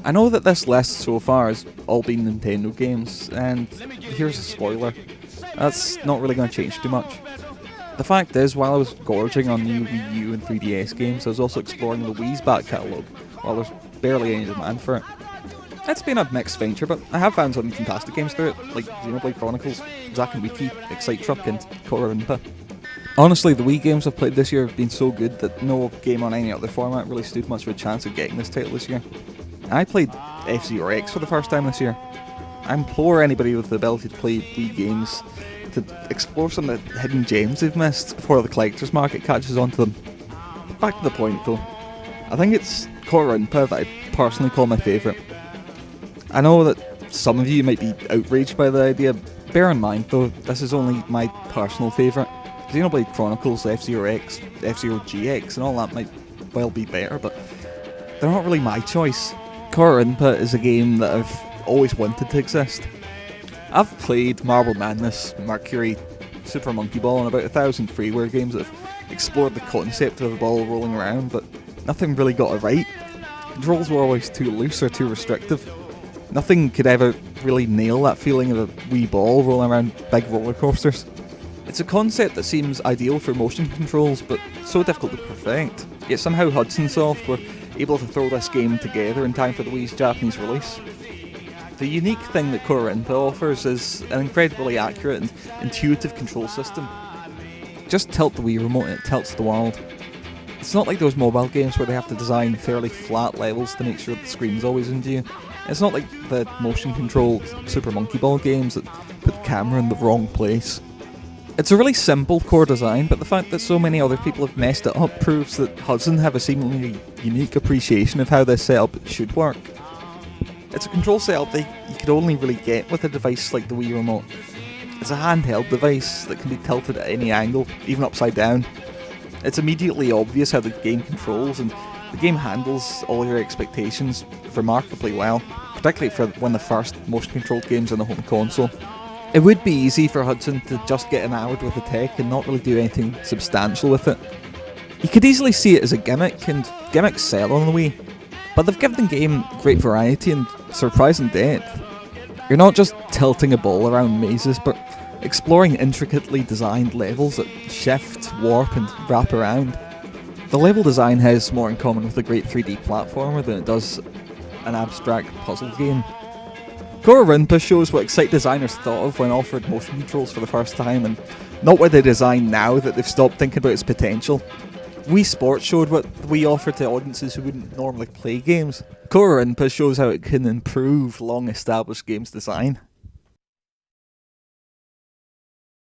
I know that this list so far has all been Nintendo games, and here's a spoiler. That's not really going to change too much. The fact is, while I was gorging on new Wii U and 3DS games, I was also exploring the Wii's back catalogue, while there's barely any demand for it. It's been a mixed venture, but I have found some fantastic games through it, like Xenoblade Chronicles, Zack and Wiki, Excite Truck, and Korinpa. Honestly, the Wii games I've played this year have been so good that no game on any other format really stood much of a chance of getting this title this year. I played F-Zero X for the first time this year. I implore anybody with the ability to play Wii games to explore some of the hidden gems they've missed before the collector's market catches on to them. Back to the point though, I think it's Korinpa that I personally call my favourite. I know that some of you might be outraged by the idea. Bear in mind though, this is only my personal favourite. Xenoblade Chronicles, F-Zero X, F-Zero GX and all that might well be better, but they're not really my choice. Korinpa is a game that I've always wanted to exist. I've played Marble Madness, Mercury, Super Monkey Ball and about 1,000 freeware games that have explored the concept of a ball rolling around, but nothing really got it right. Controls were always too loose or too restrictive. Nothing could ever really nail that feeling of a wee ball rolling around big roller coasters. It's a concept that seems ideal for motion controls, but so difficult to perfect. Yet somehow Hudson Soft were able to throw this game together in time for the Wii's Japanese release. The unique thing that Korinpa offers is an incredibly accurate and intuitive control system. Just tilt the Wii remote and it tilts the world. It's not like those mobile games where they have to design fairly flat levels to make sure the screen's always in view. It's not like the motion-controlled Super Monkey Ball games that put the camera in the wrong place. It's a really simple core design, but the fact that so many other people have messed it up proves that Hudson have a seemingly unique appreciation of how this setup should work. It's a control setup that you could only really get with a device like the Wii Remote. It's a handheld device that can be tilted at any angle, even upside down. It's immediately obvious how the game controls, and the game handles all your expectations remarkably well, particularly for one of the first motion-controlled games on the home console. It would be easy for Hudson to just get enamored with the tech and not really do anything substantial with it. You could easily see it as a gimmick, and gimmicks sell on the Wii, but they've given the game great variety and surprising depth. You're not just tilting a ball around mazes, but exploring intricately designed levels that shift, warp and wrap around. The level design has more in common with a great 3D platformer than it does an abstract puzzle game. Korinpa shows what Excite designers thought of when offered motion controls for the first time, and not what they design now that they've stopped thinking about its potential. Wii Sports showed what Wii offered to audiences who wouldn't normally play games. Korinpa shows how it can improve long-established games design.